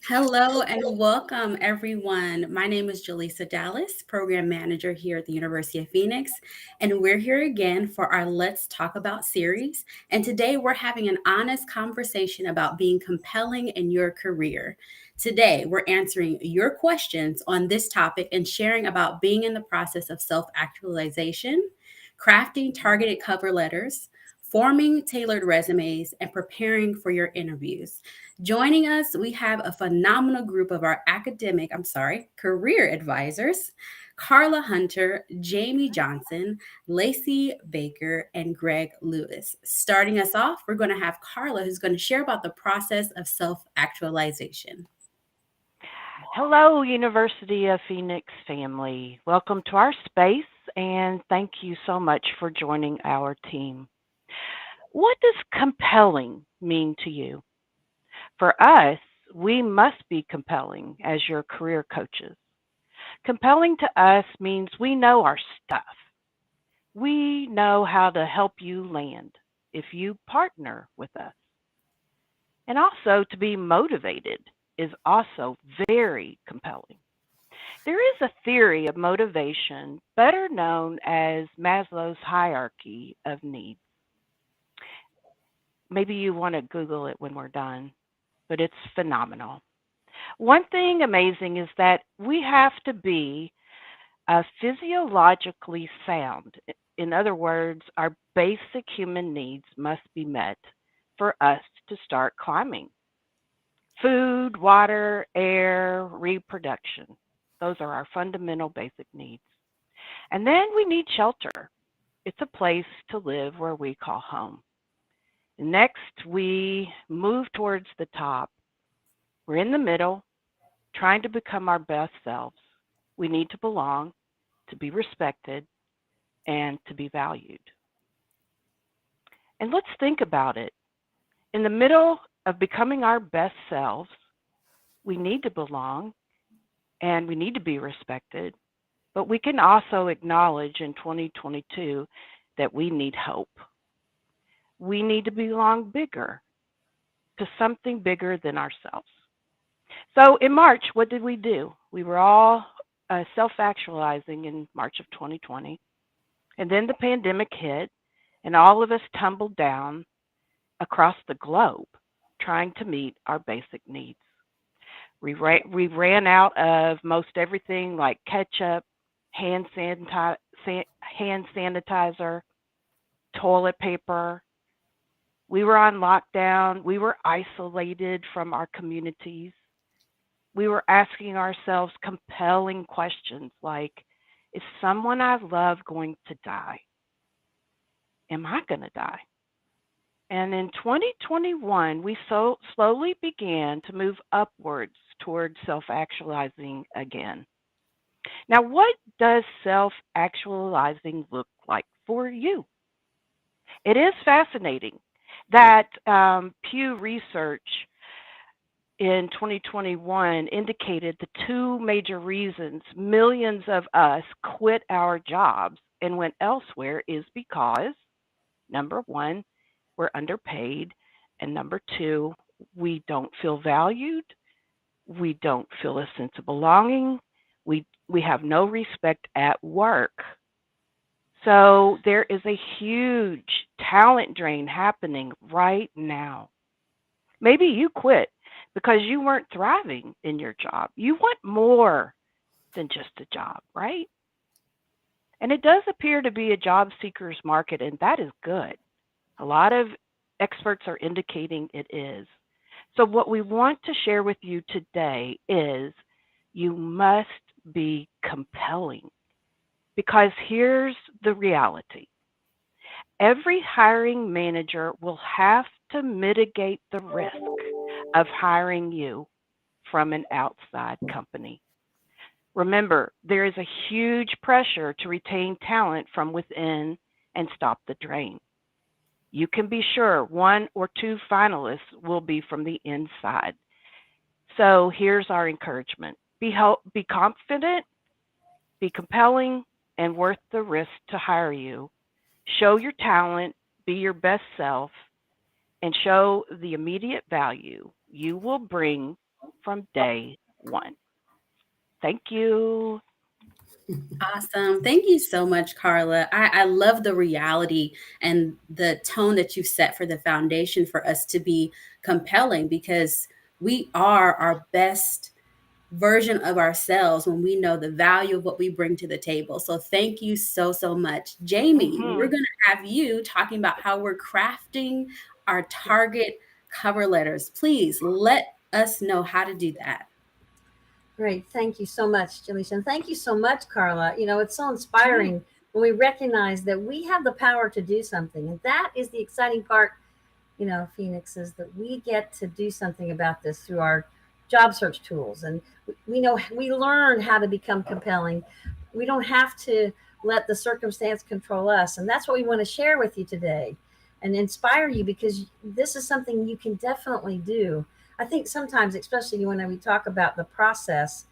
Hello and welcome, everyone. My name is Jaleesa Dallas, Program Manager here at the University of Phoenix, and we're here again for our Let's Talk About series. And today we're having an honest conversation about being compelling in your career. Today, we're answering your questions on this topic and sharing about being in the process of self actualization, crafting targeted cover letters, forming tailored resumes, and preparing for your interviews. Joining us, we have a phenomenal group of our career advisors, Carla Hunter, Jamie Johnson, Lacey Baker, and Greg Lewis. Starting us off, we're going to have Carla, who's going to share about the process of self actualization. Hello, University of Phoenix family. Welcome to our space and thank you so much for joining our team. What does compelling mean to you? For us, we must be compelling as your career coaches. Compelling to us means we know our stuff. We know how to help you land if you partner with us. And also to be motivated is also very compelling. There is a theory of motivation better known as Maslow's hierarchy of needs. Maybe you want to Google it when we're done, but it's phenomenal. One thing amazing is that we have to be physiologically sound. In other words, our basic human needs must be met for us to start climbing. Food, water, air, reproduction. Those are our fundamental basic needs. And then we need shelter. It's a place to live where we call home. Next, we move towards the top. We're in the middle, trying to become our best selves. We need to belong, to be respected, and to be valued. And let's think about it. In the middle of becoming our best selves, we need to belong and we need to be respected, but we can also acknowledge in 2022 that we need hope. We need to belong bigger to something bigger than ourselves. So in March, what did we do? We were all self actualizing in March of 2020. And then the pandemic hit, and all of us tumbled down across the globe trying to meet our basic needs. We ran out of most everything like ketchup, hand sanitizer, toilet paper. We were on lockdown. We were isolated from our communities. We were asking ourselves compelling questions like, is someone I love going to die? Am I going to die? And in 2021, we slowly began to move upwards towards self actualizing again. Now, what does self actualizing look like for you? It is fascinating that Pew Research in 2021 indicated the two major reasons millions of us quit our jobs and went elsewhere is because, number one, we're underpaid, and number two, we don't feel valued, we don't feel a sense of belonging, we have no respect at work. So there is a huge talent drain happening right now. Maybe you quit because you weren't thriving in your job. You want more than just a job, right? And it does appear to be a job seeker's market, and that is good. A lot of experts are indicating it is. So, what we want to share with you today is you must be compelling because here's the reality. Every hiring manager will have to mitigate the risk of hiring you from an outside company. Remember, there is a huge pressure to retain talent from within and stop the drain. You can be sure one or two finalists will be from the inside. So here's our encouragement. Be confident, be compelling, and worth the risk to hire you. Show your talent, be your best self, and show the immediate value you will bring from day one. Thank you. Awesome. Thank you so much, Carla. I love the reality and the tone that you set for the foundation for us to be compelling because we are our best version of ourselves when we know the value of what we bring to the table. So thank you so, so much. Jamie, we're Hmm. going to have you talking about how we're crafting our target cover letters. Please let us know how to do that. Great. Thank you so much, Jaleesa. And thank you so much, Carla. It's so Yeah. inspiring when we recognize that we have the power to do something. And that is the exciting part, Phoenix, is that we get to do something about this through our job search tools. And we know we learn how to become compelling. We don't have to let the circumstance control us. And that's what we want to share with you today and inspire you because this is something you can definitely do. I think sometimes, especially when we talk about the process,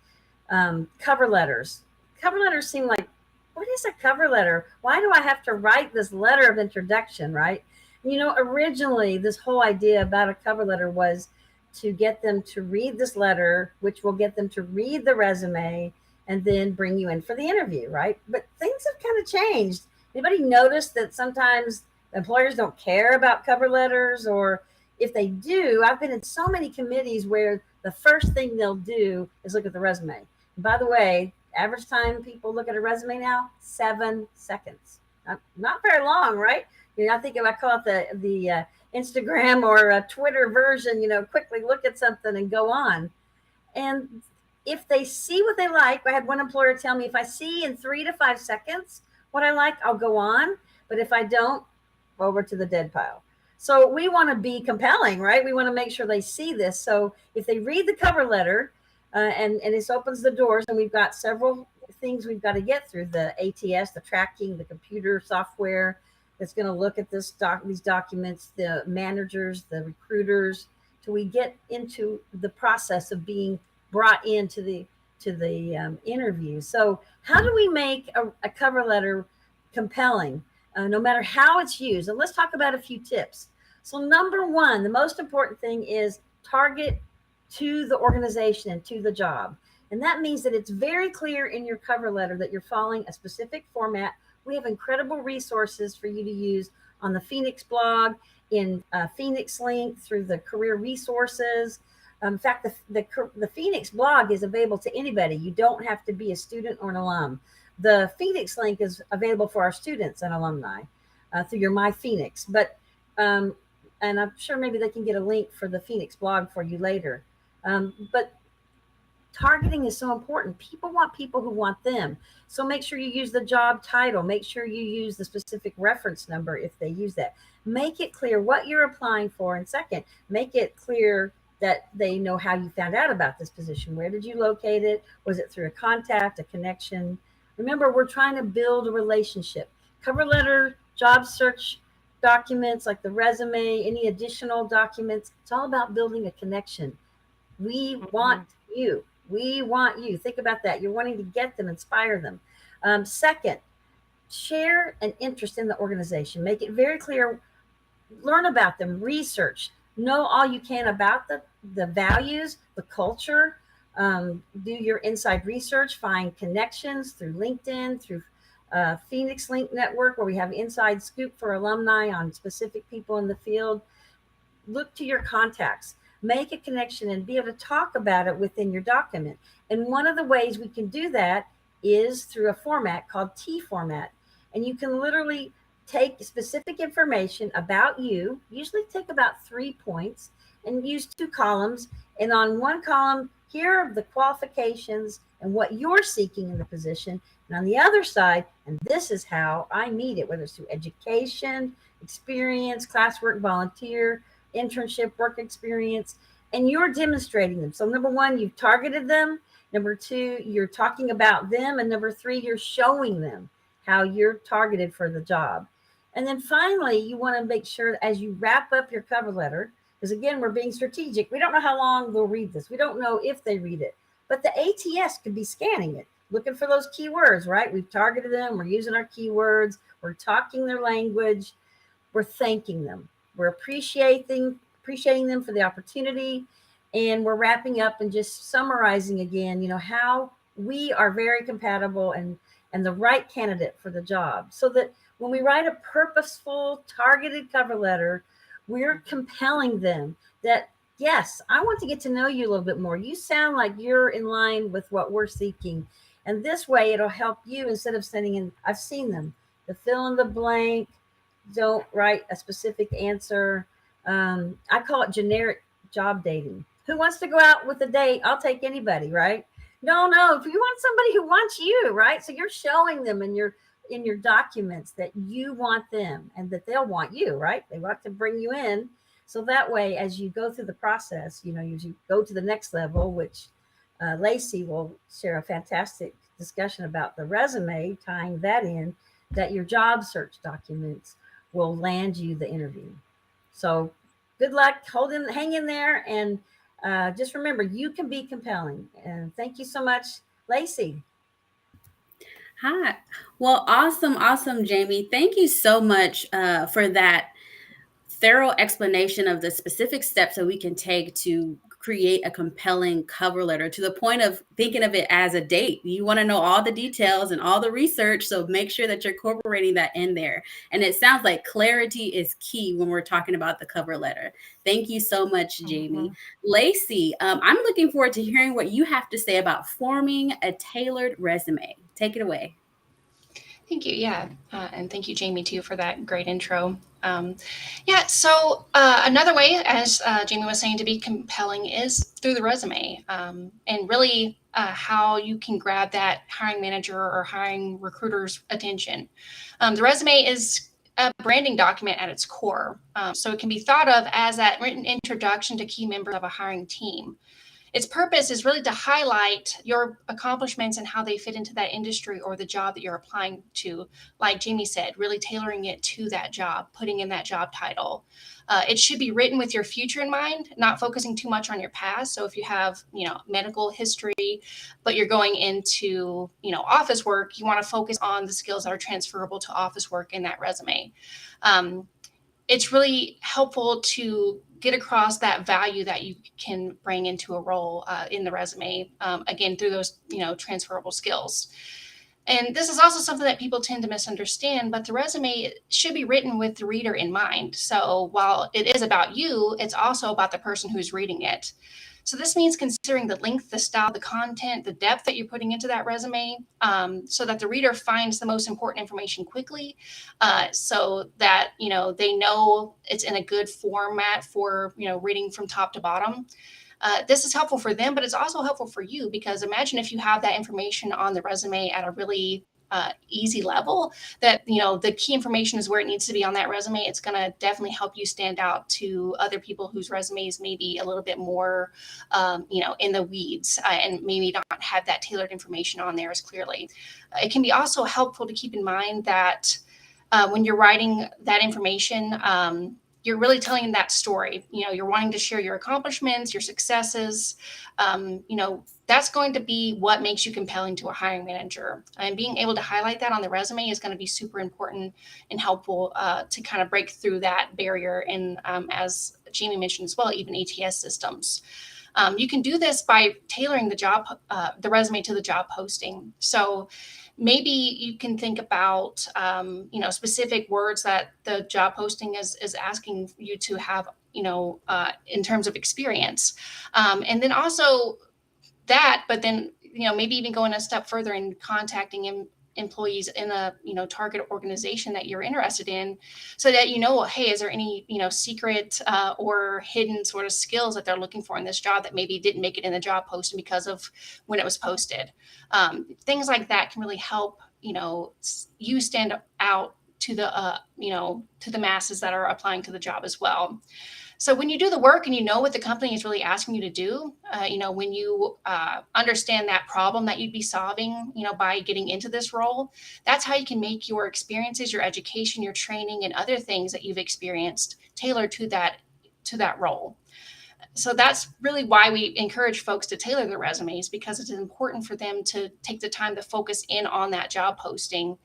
cover letters. Cover letters seem like, what is a cover letter? Why do I have to write this letter of introduction, right? Originally, this whole idea about a cover letter was to get them to read this letter, which will get them to read the resume and then bring you in for the interview, right? But things have kind of changed. Anybody notice that sometimes employers don't care about cover letters, or if they do, I've been in so many committees where the first thing they'll do is look at the resume. And by the way, average time people look at a resume now, 7 seconds. Not very long, right? I think if I call it the Instagram or a Twitter version, quickly look at something and go on. And if they see what they like, I had one employer tell me, if I see in 3 to 5 seconds what I like, I'll go on. But if I don't, over to the dead pile. So we want to be compelling, right? We want to make sure they see this. So if they read the cover letter, and this opens the doors, and we've got several things we've got to get through: the ATS, the tracking, the computer software that's going to look at these documents, the managers, the recruiters, till we get into the process of being brought into the interview. So how do we make a cover letter compelling, no matter how it's used? And let's talk about a few tips. So number one, the most important thing is target to the organization and to the job. And that means that it's very clear in your cover letter that you're following a specific format. We have incredible resources for you to use on the Phoenix blog, in Phoenix Link, through the career resources. In fact, the Phoenix blog is available to anybody. You don't have to be a student or an alum. The Phoenix Link is available for our students and alumni through your My Phoenix. And I'm sure maybe they can get a link for the Phoenix blog for you later. But targeting is so important. People want people who want them. So make sure you use the job title. Make sure you use the specific reference number if they use that. Make it clear what you're applying for. And second, make it clear that they know how you found out about this position. Where did you locate it? Was it through a contact, a connection? Remember, we're trying to build a relationship. Cover letter, job search documents like the resume, any additional documents, it's all about building a connection. We want Hmm. you. We want you. Think about that. You're wanting to get them, inspire them. Second, share an interest in the organization. Make it very clear. Learn about them. Research. Know all you can about the values, the culture. Do your inside research. Find connections through LinkedIn, through Phoenix Link Network, where we have inside scoop for alumni on specific people in the field. Look to your contacts, make a connection, and be able to talk about it within your document. And one of the ways we can do that is through a format called T format. And you can literally take specific information about you, usually take about 3 points, and use 2 columns. And on one column, here are the qualifications and what you're seeking in the position. And on the other side, and this is how I meet it, whether it's through education, experience, classwork, volunteer, internship, work experience, and you're demonstrating them. So number one, you've targeted them. Number two, you're talking about them. And number three, you're showing them how you're targeted for the job. And then finally, you want to make sure that as you wrap up your cover letter, because again, we're being strategic. We don't know how long they'll read this. We don't know if they read it, but the ATS could be scanning it, looking for those keywords, right? We've targeted them. We're using our keywords. We're talking their language. We're thanking them. We're appreciating them for the opportunity. And we're wrapping up and just summarizing again, how we are very compatible and the right candidate for the job, so that when we write a purposeful, targeted cover letter, we're compelling them that, yes, I want to get to know you a little bit more. You sound like you're in line with what we're seeking. And this way it'll help you, instead of sending in, I've seen them, the fill in the blank, don't write a specific answer. I call it generic job dating. Who wants to go out with a date? I'll take anybody, right? No, no. If you want somebody who wants you, right? So you're showing them in your documents that you want them and that they'll want you, right? They want to bring you in. So that way, as you go through the process, as you go to the next level, which Lacey will share a fantastic discussion about the resume, tying that in, that your job search documents will land you the interview. So good luck, hang in there, and just remember, you can be compelling. And thank you so much, Lacey. Hi. Well, awesome, Jamie. Thank you so much for that thorough explanation of the specific steps that we can take to create a compelling cover letter, to the point of thinking of it as a date. You want to know all the details and all the research, so make sure that you're incorporating that in there. And it sounds like clarity is key when we're talking about the cover letter. Thank you so much, Jamie. Lacey, I'm looking forward to hearing what you have to say about forming a tailored resume. Take it away. Thank you. Yeah. And thank you, Jamie, too, for that great intro. So another way, as Jamie was saying, to be compelling is through the resume, and really how you can grab that hiring manager or hiring recruiter's attention. The resume is a branding document at its core. So it can be thought of as that written introduction to key members of a hiring team. Its purpose is really to highlight your accomplishments and how they fit into that industry or the job that you're applying to. Like Jamie said, really tailoring it to that job, putting in that job title. It should be written with your future in mind, not focusing too much on your past. So if you have, medical history, but you're going into, office work, you want to focus on the skills that are transferable to office work in that resume. It's really helpful to get across that value that you can bring into a role in the resume, again, through those, transferable skills. And this is also something that people tend to misunderstand, but the resume should be written with the reader in mind. So while it is about you, it's also about the person who's reading it. So this means considering the length, the style, the content, the depth that you're putting into that resume, so that the reader finds the most important information quickly, so that, they know it's in a good format for, reading from top to bottom. This is helpful for them, but it's also helpful for you, because imagine if you have that information on the resume at a really easy level, that, the key information is where it needs to be on that resume. It's going to definitely help you stand out to other people whose resumes may be a little bit more, in the weeds, and maybe not have that tailored information on there as clearly. It can be also helpful to keep in mind that when you're writing that information, you're really telling that story. You're wanting to share your accomplishments, your successes. That's going to be what makes you compelling to a hiring manager. And being able to highlight that on the resume is going to be super important and helpful to kind of break through that barrier. And as Jamie mentioned as well, even ATS systems. You can do this by tailoring the resume to the job posting. So maybe you can think about, specific words that the job posting is asking you to have, in terms of experience. And then also but then, maybe even going a step further and contacting employees in a, target organization that you're interested in, so that, hey, is there any, secret or hidden sort of skills that they're looking for in this job that maybe didn't make it in the job posting because of when it was posted. Things like that can really help, you stand out to the, to the masses that are applying to the job as well. So when you do the work and you know what the company is really asking you to do, when you understand that problem that you'd be solving, by getting into this role, that's how you can make your experiences, your education, your training, and other things that you've experienced tailored to that role. So that's really why we encourage folks to tailor their resumes, because it is important for them to take the time to focus in on that job posting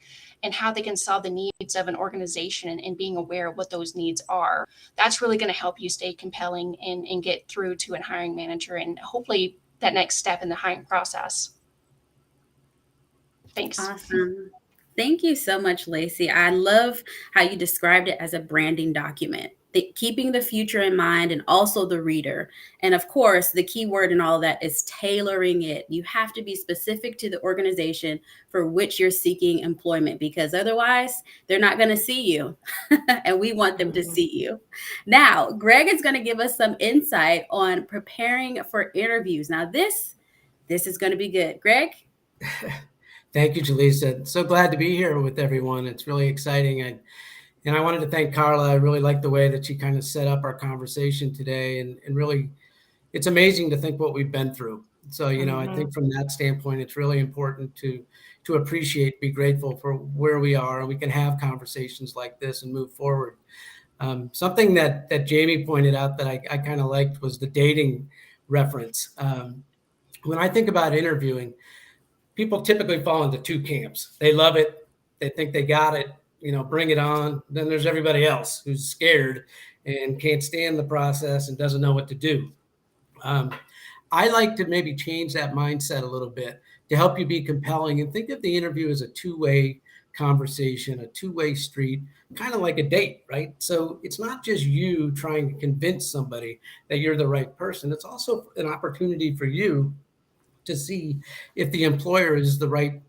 and how they can solve the needs of an organization, and being aware of what those needs are. That's really going to help you stay compelling and get through to a hiring manager, and hopefully that next step in the hiring process. Thanks. Awesome. Thank you so much, Lacey. I love how you described it as a branding document, keeping the future in mind and also the reader. And of course, the key word in all of that is tailoring it. You have to be specific to the organization for which you're seeking employment, because otherwise they're not going to see you. And we want them to see you. Now, Greg is going to give us some insight on preparing for interviews. Now, this is going to be good. Greg? Thank you, Jaleesa. So glad to be here with everyone. It's really exciting. And I wanted to thank Carla. I really like the way that she kind of set up our conversation today. And really, it's amazing to think what we've been through. So, you know, I think from that standpoint, it's really important to appreciate, be grateful for where we are, and we can have conversations like this and move forward. Something that Jamie pointed out that I kind of liked was the dating reference. When I think about interviewing, people typically fall into two camps. They love it. They think they got it, you know, bring it on. Then there's everybody else who's scared and can't stand the process and doesn't know what to do. I like to maybe change that mindset a little bit to help you be compelling, and think of the interview as a two-way conversation, a two-way street, kind of like a date, right? So it's not just you trying to convince somebody that you're the right person. It's also an opportunity for you to see if the employer is the right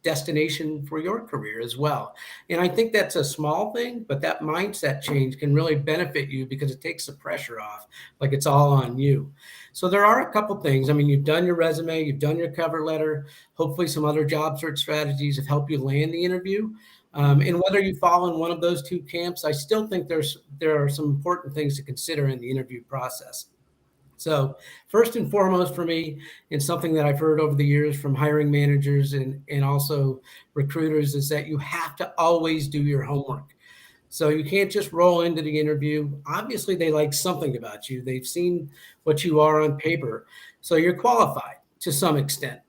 destination for your career as well. And I think that's a small thing, but that mindset change can really benefit you because it takes the pressure off, like it's all on you. So there are a couple things. I mean, you've done your resume, you've done your cover letter, hopefully some other job search strategies have helped you land the interview. And whether you fall in one of those two camps, I still think there are some important things to consider in the interview process. So first and foremost for me, and something that I've heard over the years from hiring managers and also recruiters, is that you have to always do your homework. So you can't just roll into the interview. Obviously, they like something about you. They've seen what you are on paper. So you're qualified to some extent.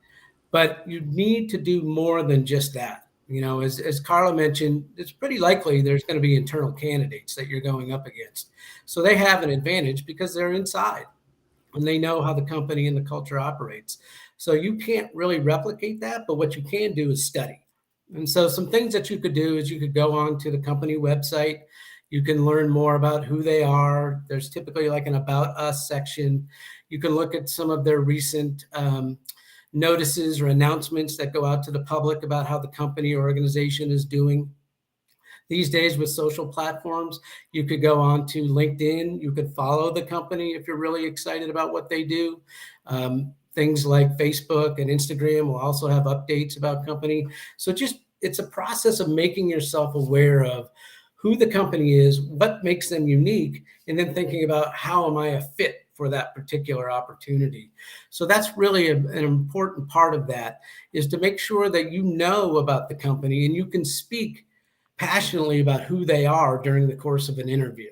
But you need to do more than just that. You know, as Carla mentioned, it's pretty likely there's going to be internal candidates that you're going up against. So they have an advantage because they're inside and they know how the company and the culture operates. So you can't really replicate that, but what you can do is study. And so some things that you could do is you could go on to the company website. You can learn more about who they are. There's typically like an About Us section. You can look at some of their recent notices or announcements that go out to the public about how the company or organization is doing. These days with social platforms, you could go on to LinkedIn. You could follow the company if you're really excited about what they do. Things like Facebook and Instagram will also have updates about company. So it's a process of making yourself aware of who the company is, what makes them unique, and then thinking about how am I a fit for that particular opportunity. So that's really an important part of that, is to make sure that you know about the company and you can speak passionately about who they are during the course of an interview.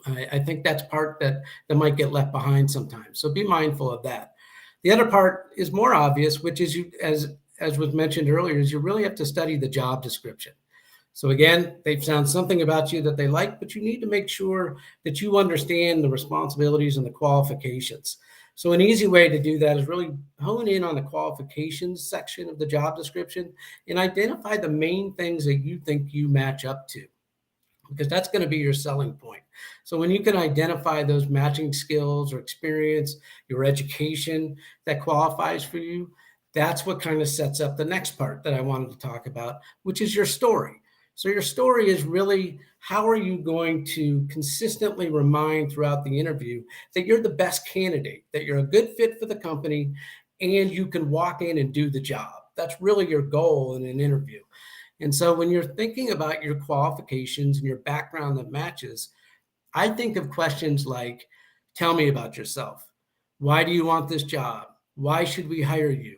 I think that's part that might get left behind sometimes. So be mindful of that. The other part is more obvious, which is as was mentioned earlier, is you really have to study the job description. So again, they've found something about you that they like, but you need to make sure that you understand the responsibilities and the qualifications. So an easy way to do that is really hone in on the qualifications section of the job description and identify the main things that you think you match up to, because that's going to be your selling point. So when you can identify those matching skills or experience, your education that qualifies for you, that's what kind of sets up the next part that I wanted to talk about, which is your story. So your story is really, how are you going to consistently remind throughout the interview that you're the best candidate, that you're a good fit for the company, and you can walk in and do the job. That's really your goal in an interview. And so when you're thinking about your qualifications and your background that matches, I think of questions like, tell me about yourself. Why do you want this job? Why should we hire you?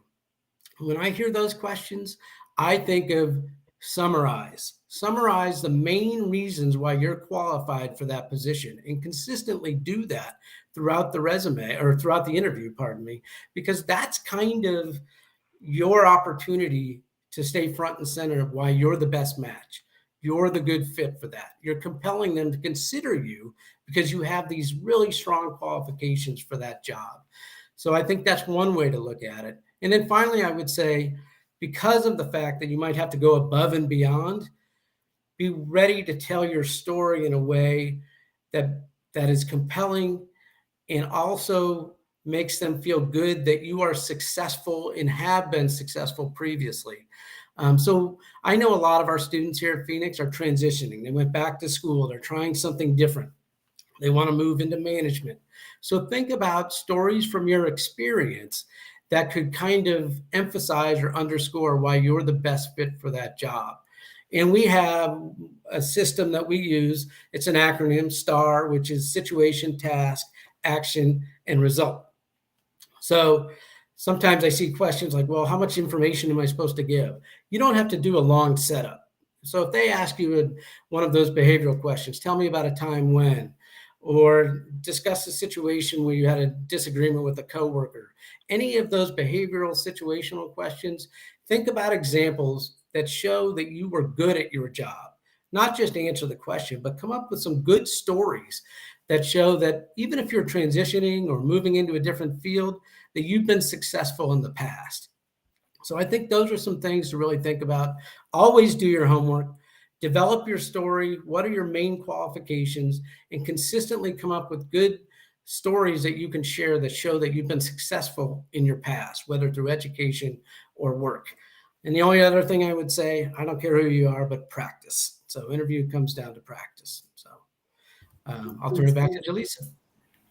When I hear those questions, I think of summarize, Summarize the main reasons why you're qualified for that position and consistently do that throughout the resume or throughout the interview, pardon me, because that's kind of your opportunity to stay front and center of why you're the best match. You're the good fit for that. You're compelling them to consider you because you have these really strong qualifications for that job. So I think that's one way to look at it. And then finally, I would say, because of the fact that you might have to go above and beyond, be ready to tell your story in a way that is compelling and also makes them feel good that you are successful and have been successful previously. So I know a lot of our students here at Phoenix are transitioning. They went back to school. They're trying something different. They want to move into management. So think about stories from your experience that could kind of emphasize or underscore why you're the best fit for that job. And we have a system that we use. It's an acronym, STAR, which is situation, task, action, and result. So sometimes I see questions like, well, how much information am I supposed to give? You don't have to do a long setup. So if they ask you one of those behavioral questions, tell me about a time when, or discuss a situation where you had a disagreement with a coworker, any of those behavioral situational questions, think about examples that show that you were good at your job. Not just answer the question, but come up with some good stories that show that even if you're transitioning or moving into a different field, that you've been successful in the past. So I think those are some things to really think about. Always do your homework, develop your story. What are your main qualifications? And consistently come up with good stories that you can share that show that you've been successful in your past, whether through education or work. And the only other thing I would say, I don't care who you are, but practice. So interview comes down to practice. So I'll turn it back to Jaleesa.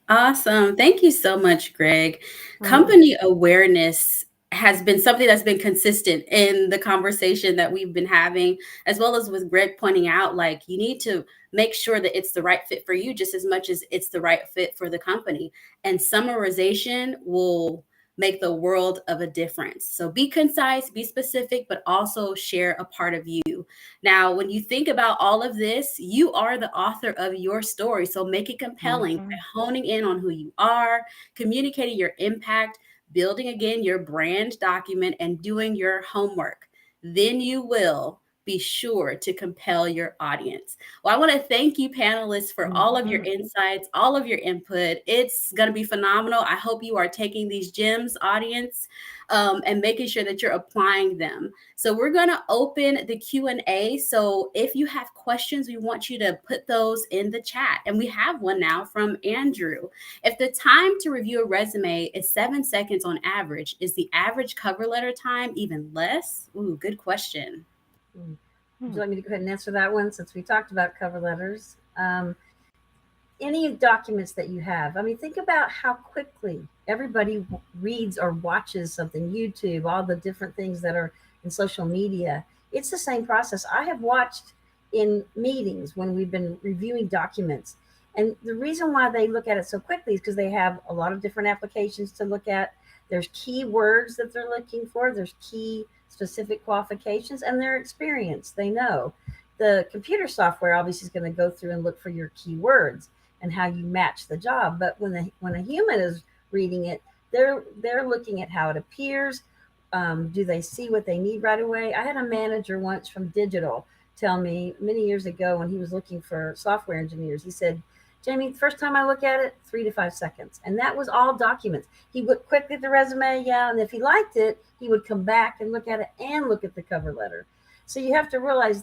Awesome. Thank you so much, Greg. Mhm. Company awareness has been something that's been consistent in the conversation that we've been having, as well as with Greg pointing out, like, you need to make sure that it's the right fit for you just as much as it's the right fit for the company. And summarization will make the world of a difference. So be concise, be specific, but also share a part of you. Now, when you think about all of this, you are the author of your story. So make it compelling by honing in on who you are, communicating your impact, building again your brand document, and doing your homework. Then you will be sure to compel your audience. Well, I want to thank you, panelists, for all of your insights, all of your input. It's going to be phenomenal. I hope you are taking these gems, audience, and making sure that you're applying them. So we're going to open the Q&A. So if you have questions, we want you to put those in the chat. And we have one now from Andrew. If the time to review a resume is 7 seconds on average, is the average cover letter time even less? Ooh, good question. Would you like me to go ahead and answer that one since we talked about cover letters? Any documents that you have, I mean, think about how quickly everybody reads or watches something, YouTube, all the different things that are in social media. It's the same process. I have watched in meetings when we've been reviewing documents. And the reason why they look at it so quickly is because they have a lot of different applications to look at. There's key words that they're looking for. There's key specific qualifications and their experience. They know the computer software obviously is going to go through and look for your keywords and how you match the job. But when a human is reading it, they're looking at how it appears. Do they see what they need right away? I had a manager once from Digital tell me many years ago when he was looking for software engineers, he said, Jamie, the first time I look at it, 3 to 5 seconds. And that was all documents. He would quickly at the resume, yeah. And if he liked it, he would come back and look at it and look at the cover letter. So you have to realize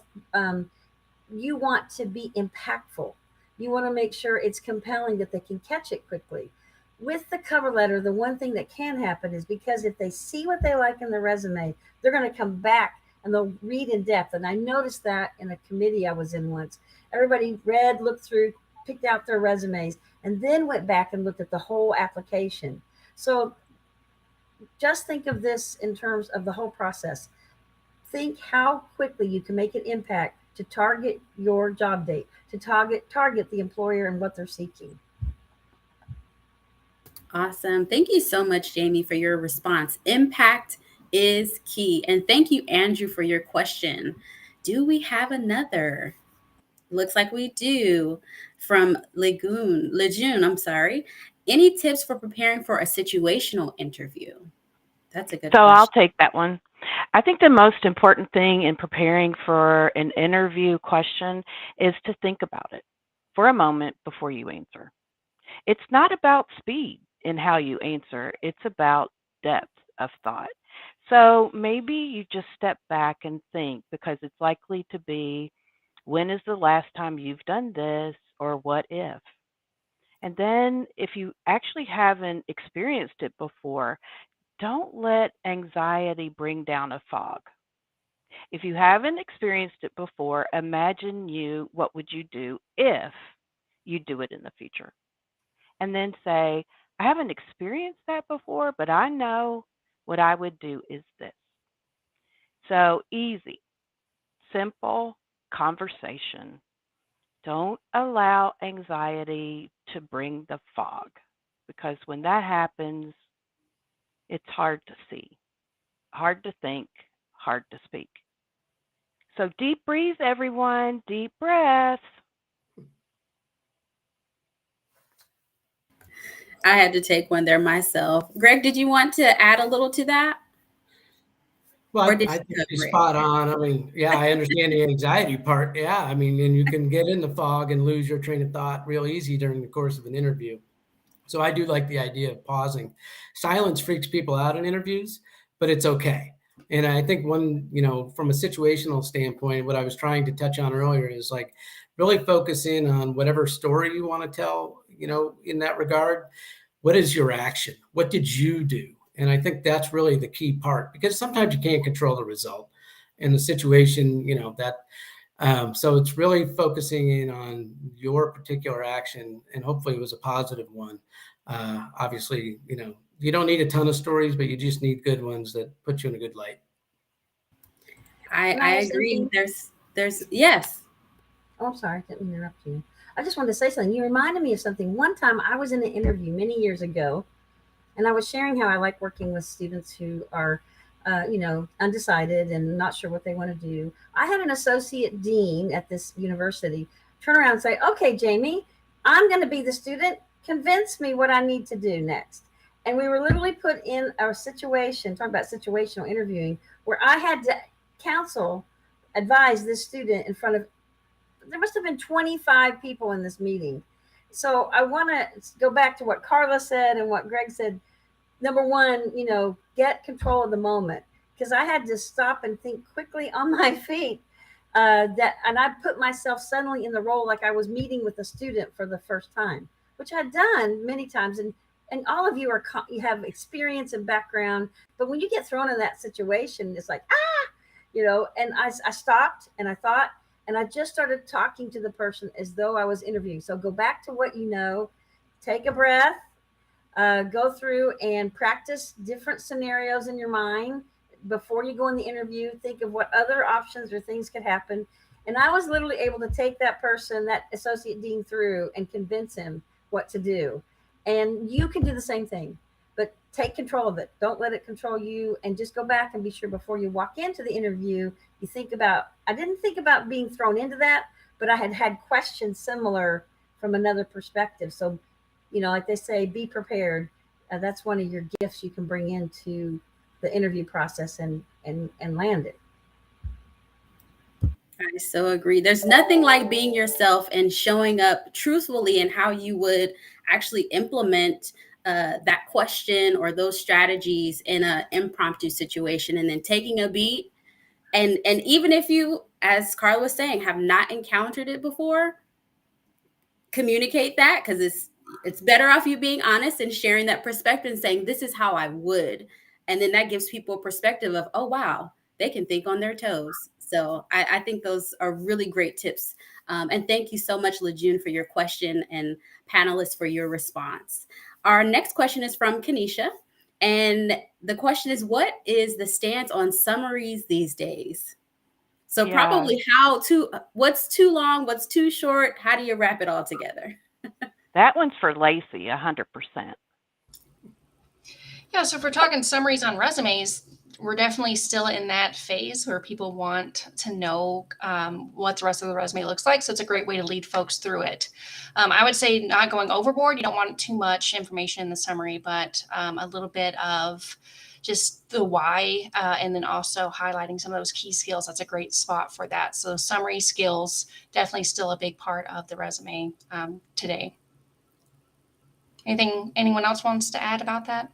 you want to be impactful. You want to make sure it's compelling that they can catch it quickly. With the cover letter, the one thing that can happen is because if they see what they like in the resume, they're going to come back and they'll read in depth. And I noticed that in a committee I was in once. Everybody read, looked through, picked out their resumes, and then went back and looked at the whole application. So just think of this in terms of the whole process. Think how quickly you can make an impact to target your job date, to target the employer and what they're seeking. Awesome. Thank you so much, Jamie, for your response. Impact is key. And thank you, Andrew, for your question. Do we have another? Looks like we do. From Lejeune, I'm sorry. Any tips for preparing for a situational interview? That's a good So I'll question. take that one. I think the most important thing in preparing for an interview question is to think about it for a moment before you answer. It's not about speed in how you answer, it's about depth of thought. So maybe you just step back and think because it's likely to be, when is the last time you've done this, or what if? And then if you actually haven't experienced it before, don't let anxiety bring down a fog. If you haven't experienced it before, imagine what would you do if you do it in the future? And then say, I haven't experienced that before, but I know what I would do is this. So easy, simple conversation. Don't allow anxiety to bring the fog because when that happens, it's hard to see, hard to think, hard to speak. So deep breathe, everyone, deep breaths. I had to take one there myself. Greg, did you want to add a little to that? Well, Or did I you think she's cover it? spot on. I mean, yeah, I understand the anxiety part. Yeah, I mean, and you can get in the fog and lose your train of thought real easy during the course of an interview. So I do like the idea of pausing. Silence freaks people out in interviews, but it's okay. And I think from a situational standpoint, what I was trying to touch on earlier is like really focus in on whatever story you want to tell, in that regard. What is your action? What did you do? And I think that's really the key part because sometimes you can't control the result in the situation, so it's really focusing in on your particular action, and hopefully it was a positive one. Obviously, you don't need a ton of stories, but you just need good ones that put you in a good light. Can I I add agree. something? There's yes. Oh, I'm sorry, I didn't interrupt you. I just wanted to say something. You reminded me of something. One time I was in an interview many years ago, and I was sharing how I like working with students who are, undecided and not sure what they want to do. I had an associate dean at this university turn around and say, "Okay, Jamie, I'm going to be the student. Convince me what I need to do next." And we were literally put in a situation, talking about situational interviewing, where I had to counsel, advise this student in front of, there must have been 25 people in this meeting. So I want to go back to what Carla said and what Greg said. Number one, get control of the moment, because I had to stop and think quickly on my feet. And I put myself suddenly in the role like I was meeting with a student for the first time, which I'd done many times. And all of you you have experience and background, but when you get thrown in that situation, it's like And I stopped and I thought, and I just started talking to the person as though I was interviewing. So go back to what you know, take a breath, go through and practice different scenarios in your mind before you go in the interview. Think of what other options or things could happen. And I was literally able to take that person, that associate dean, through and convince him what to do. And you can do the same thing, but take control of it. Don't let it control you. And just go back and be sure before you walk into the interview, you think about, I didn't think about being thrown into that, but I had questions similar from another perspective. So like they say, be prepared. That's one of your gifts you can bring into the interview process and land it. I so agree. There's nothing like being yourself and showing up truthfully in how you would actually implement that question or those strategies in an impromptu situation, and then taking a beat. And even if you, as Carla was saying, have not encountered it before, communicate that, because it's better off you being honest and sharing that perspective and saying, this is how I would. And then that gives people a perspective of, oh, wow, they can think on their toes. So I think those are really great tips. And thank you so much, Lejeune, for your question, and panelists for your response. Our next question is from Kanisha. And the question is, what is the stance on summaries these days? So Yeah. probably what's too long, what's too short? How do you wrap it all together? That one's for Lacey, 100%. Yeah, so if we're talking summaries on resumes, we're definitely still in that phase where people want to know what the rest of the resume looks like. So it's a great way to lead folks through it. I would say not going overboard. You don't want too much information in the summary, but a little bit of just the why, and then also highlighting some of those key skills. That's a great spot for that. So summary skills, definitely still a big part of the resume today. Anyone else wants to add about that?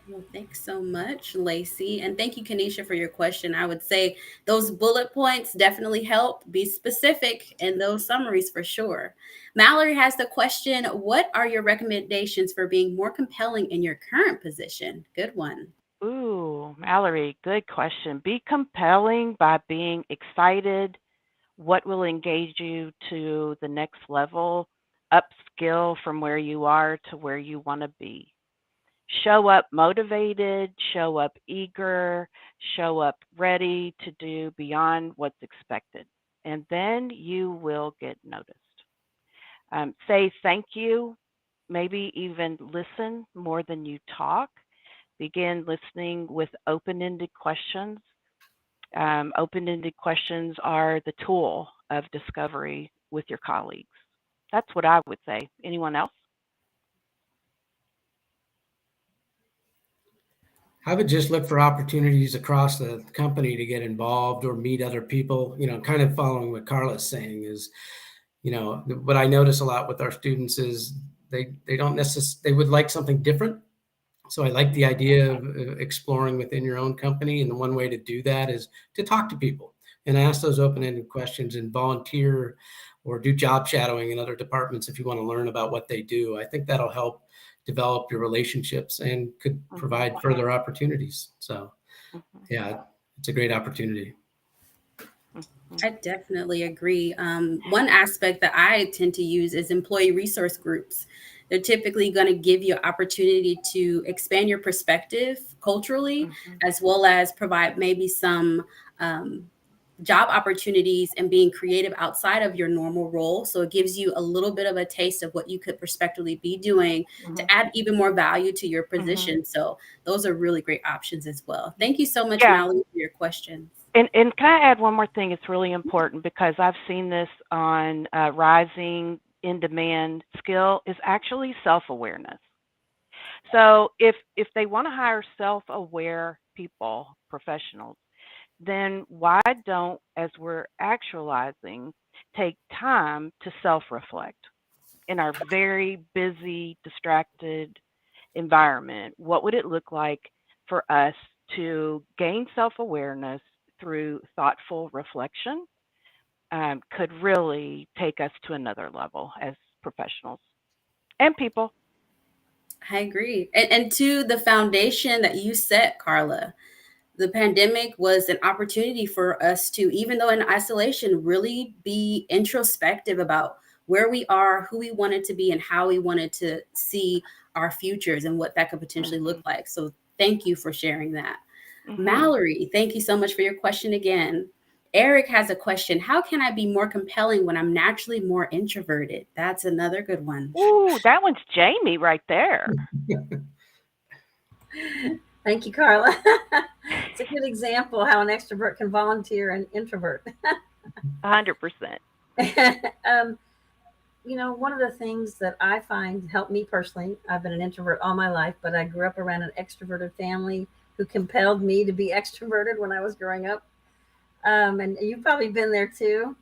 Well, thanks so much, Lacey. And thank you, Kanisha, for your question. I would say those bullet points definitely help. Be specific in those summaries for sure. Mallory has the question, what are your recommendations for being more compelling in your current position? Good one. Ooh, Mallory, good question. Be compelling by being excited. What will engage you to the next level, upskill from where you are to where you want to be. Show up motivated, show up eager, show up ready to do beyond what's expected. And then you will get noticed. Say thank you, maybe even listen more than you talk. Begin listening with open-ended questions. Open-ended questions are the tool of discovery with your colleagues. That's what I would say. Anyone else? I would just look for opportunities across the company to get involved or meet other people, kind of following what Carla's saying is, what I notice a lot with our students is they don't necessarily, they would like something different. So I like the idea of exploring within your own company. And the one way to do that is to talk to people and ask those open-ended questions and volunteer or do job shadowing in other departments if you want to learn about what they do. I think that'll help develop your relationships and could provide further opportunities. So yeah, it's a great opportunity. I definitely agree. One aspect that I tend to use is employee resource groups. They're typically going to give you an opportunity to expand your perspective culturally, as well as provide maybe some job opportunities and being creative outside of your normal role. So it gives you a little bit of a taste of what you could prospectively be doing to add even more value to your position. So those are really great options as well. Thank you so much, Mallory, for your questions. And can I add one more thing? It's really important because I've seen this on rising in demand skill is actually self-awareness. So if they want to hire self-aware people, professionals, then why don't, as we're actualizing, take time to self-reflect in our very busy, distracted environment? What would it look like for us to gain self-awareness through thoughtful reflection? Could really take us to another level as professionals and people. I agree. And to the foundation that you set, Carla, the pandemic was an opportunity for us to, even though in isolation, really be introspective about where we are, who we wanted to be, and how we wanted to see our futures and what that could potentially look like. So thank you for sharing that. Mallory, thank you so much for your question again. Eric has a question. How can I be more compelling when I'm naturally more introverted? That's another good one. Ooh, that one's Jamie right there. Thank you, Carla. It's a good example how an extrovert can volunteer an introvert. 100%. One of the things that I find help me personally, I've been an introvert all my life, but I grew up around an extroverted family who compelled me to be extroverted when I was growing up. And you've probably been there too.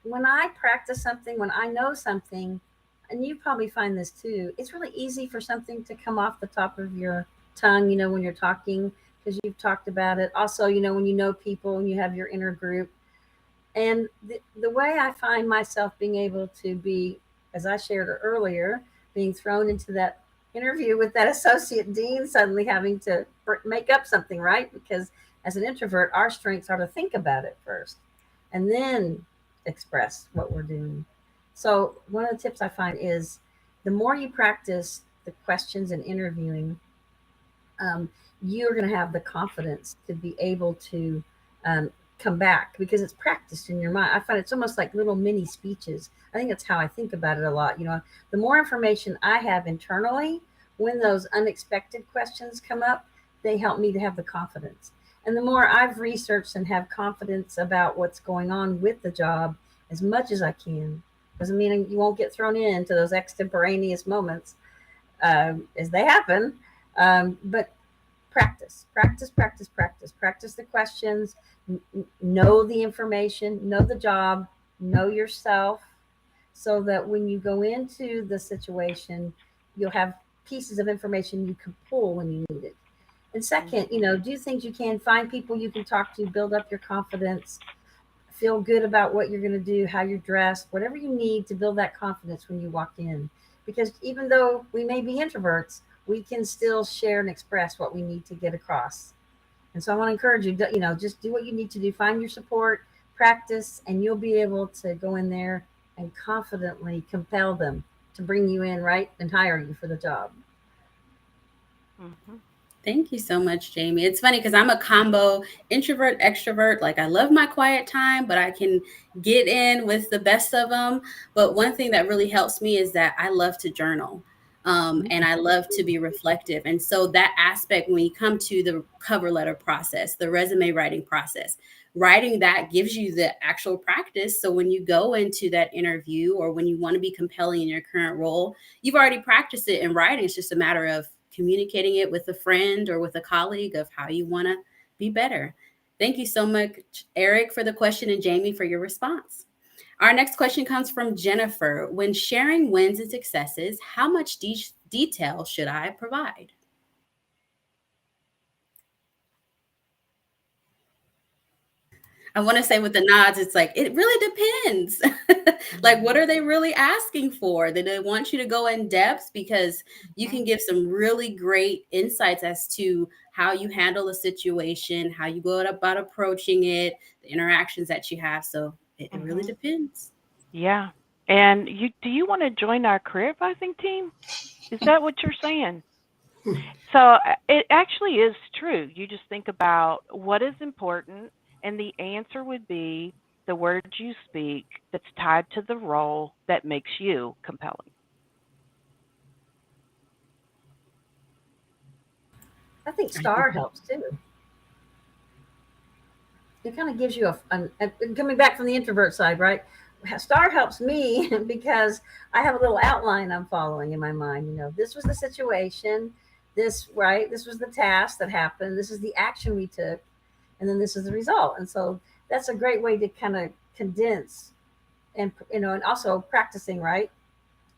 When I practice something, when I know something, and you probably find this too, it's really easy for something to come off the top of your tongue, when you're talking, because you've talked about it. Also, when you know people and you have your inner group. And the way I find myself being able to be, as I shared earlier, being thrown into that interview with that associate dean, suddenly having to make up something, right? Because as an introvert, our strengths are to think about it first and then express what we're doing. So one of the tips I find is the more you practice the questions and interviewing, you're going to have the confidence to be able to come back because it's practiced in your mind. I find it's almost like little mini speeches. I think that's how I think about it a lot. The more information I have internally, when those unexpected questions come up, they help me to have the confidence. And the more I've researched and have confidence about what's going on with the job as much as I can, doesn't mean you won't get thrown into those extemporaneous moments as they happen. But practice, practice, practice, practice, practice the questions, know the information, know the job, know yourself, so that when you go into the situation, you'll have pieces of information you can pull when you need it. And second, do things you can, find people you can talk to, build up your confidence, feel good about what you're going to do, how you're dressed, whatever you need to build that confidence when you walk in. Because even though we may be introverts, we can still share and express what we need to get across. And so I want to encourage you, just do what you need to do, find your support, practice, and you'll be able to go in there and confidently compel them to bring you in, right, and hire you for the job. Mhm. Thank you so much, Jamie. It's funny because I'm a combo introvert, extrovert. Like, I love my quiet time, but I can get in with the best of them. But one thing that really helps me is that I love to journal. And I love to be reflective. And so that aspect, when you come to the cover letter process, the resume writing process, writing that gives you the actual practice. So when you go into that interview or when you want to be compelling in your current role, you've already practiced it in writing. It's just a matter of communicating it with a friend or with a colleague of how you want to be better. Thank you so much, Eric, for the question, and Jamie for your response. Our next question comes from Jennifer. When sharing wins and successes, how much detail should I provide? I want to say with the nods, it's like, it really depends. Like, what are they really asking for? Do they want you to go in depth? Because you can give some really great insights as to how you handle a situation, how you go about approaching it, the interactions that you have. So it really Mhm. depends. Yeah. And do you want to join our career advising team? Is that what you're saying? So it actually is true. You just think about what is important, and the answer would be the words you speak that's tied to the role that makes you compelling. I think I think STAR helps too. It kind of gives you coming back from the introvert side, right? STAR helps me because I have a little outline I'm following in my mind. This was the situation, this, right? This was the task that happened. This is the action we took, and then this is the result. And so that's a great way to kind of condense and also practicing, right?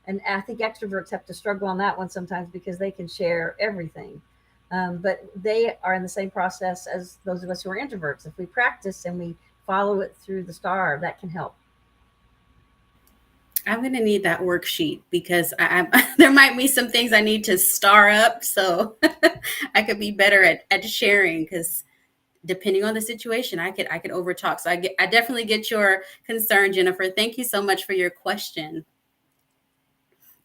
And I think extroverts have to struggle on that one sometimes because they can share everything. But they are in the same process as those of us who are introverts. If we practice and we follow it through the STAR, that can help. I'm going to need that worksheet because there might be some things I need to star up so I could be better at sharing, because depending on the situation, I could overtalk. So I definitely get your concern, Jennifer. Thank you so much for your question.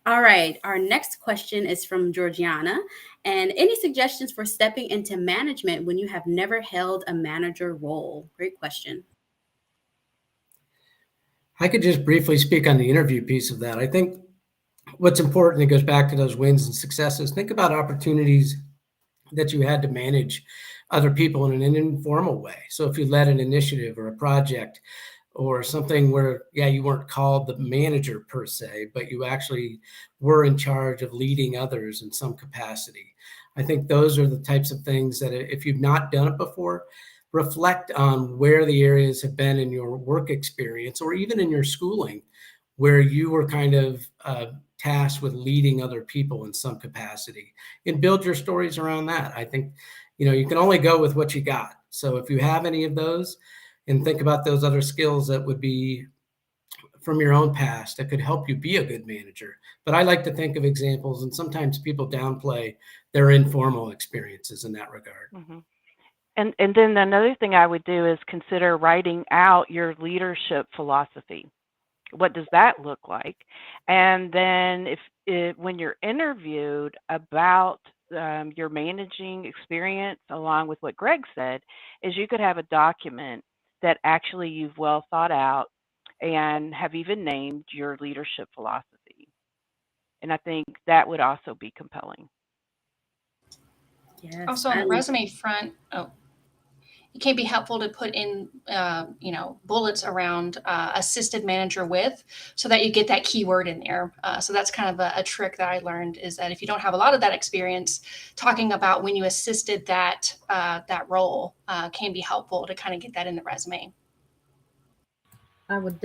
All right, our next question is from Georgiana. And any suggestions for stepping into management when you have never held a manager role? Great question. I could just briefly speak on the interview piece of that. I think what's important, it goes back to those wins and successes. Think about opportunities that you had to manage other people in an informal way. So if you led an initiative or a project or something where, yeah, you weren't called the manager per se, but you actually were in charge of leading others in some capacity. I think those are the types of things that if you've not done it before, reflect on where the areas have been in your work experience or even in your schooling where you were kind of tasked with leading other people in some capacity, and build your stories around that. I think, you can only go with what you got. So if you have any of those, and think about those other skills that would be from your own past that could help you be a good manager. But I like to think of examples, and sometimes people downplay their informal experiences in that regard. Hmm. And then another thing I would do is consider writing out your leadership philosophy. What does that look like? And then when you're interviewed about your managing experience, along with what Greg said, is you could have a document that actually you've well thought out and have even named your leadership philosophy. And I think that would also be compelling. Yes. Also on the resume front, it can be helpful to put in, bullets around assisted manager with, so that you get that keyword in there. So that's kind of a trick that I learned, is that if you don't have a lot of that experience, talking about when you assisted that role can be helpful to kind of get that in the resume. I would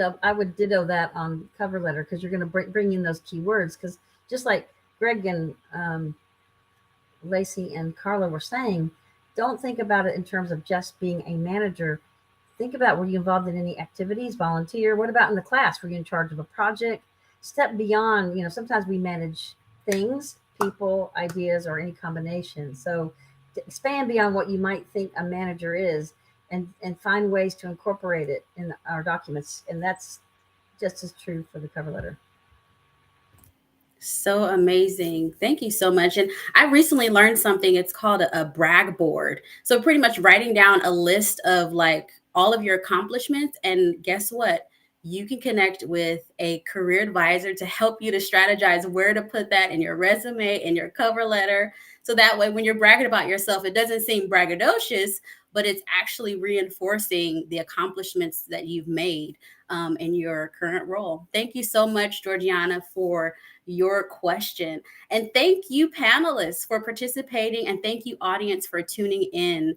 ditto that on cover letter, because you're going to bring in those keywords. Because just like Greg and Lacey and Carla were saying, don't think about it in terms of just being a manager. Think about, were you involved in any activities, volunteer? What about in the class? Were you in charge of a project? Step beyond, sometimes we manage things, people, ideas, or any combination. So to expand beyond what you might think a manager is, and find ways to incorporate it in our documents. And that's just as true for the cover letter. So amazing. Thank you so much. And I recently learned something. It's called a brag board. So pretty much writing down a list of like all of your accomplishments. And guess what? You can connect with a career advisor to help you to strategize where to put that in your resume, in your cover letter. So that way, when you're bragging about yourself, it doesn't seem braggadocious, but it's actually reinforcing the accomplishments that you've made in your current role. Thank you so much, Georgiana, for your question. And thank you, panelists, for participating. And thank you, audience, for tuning in.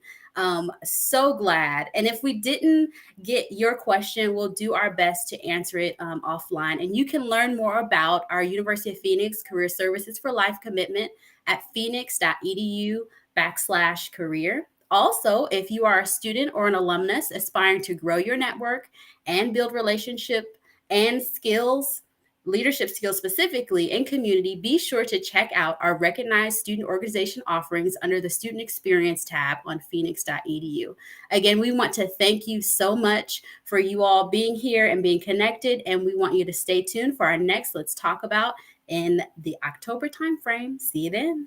So glad. And if we didn't get your question, we'll do our best to answer it offline. And you can learn more about our University of Phoenix Career Services for Life commitment at phoenix.edu/career. Also, if you are a student or an alumnus aspiring to grow your network and build relationship and skills, leadership skills specifically in community, be sure to check out our recognized student organization offerings under the Student Experience tab on phoenix.edu. Again, we want to thank you so much for you all being here and being connected, and we want you to stay tuned for our next Let's Talk About in the October timeframe. See you then.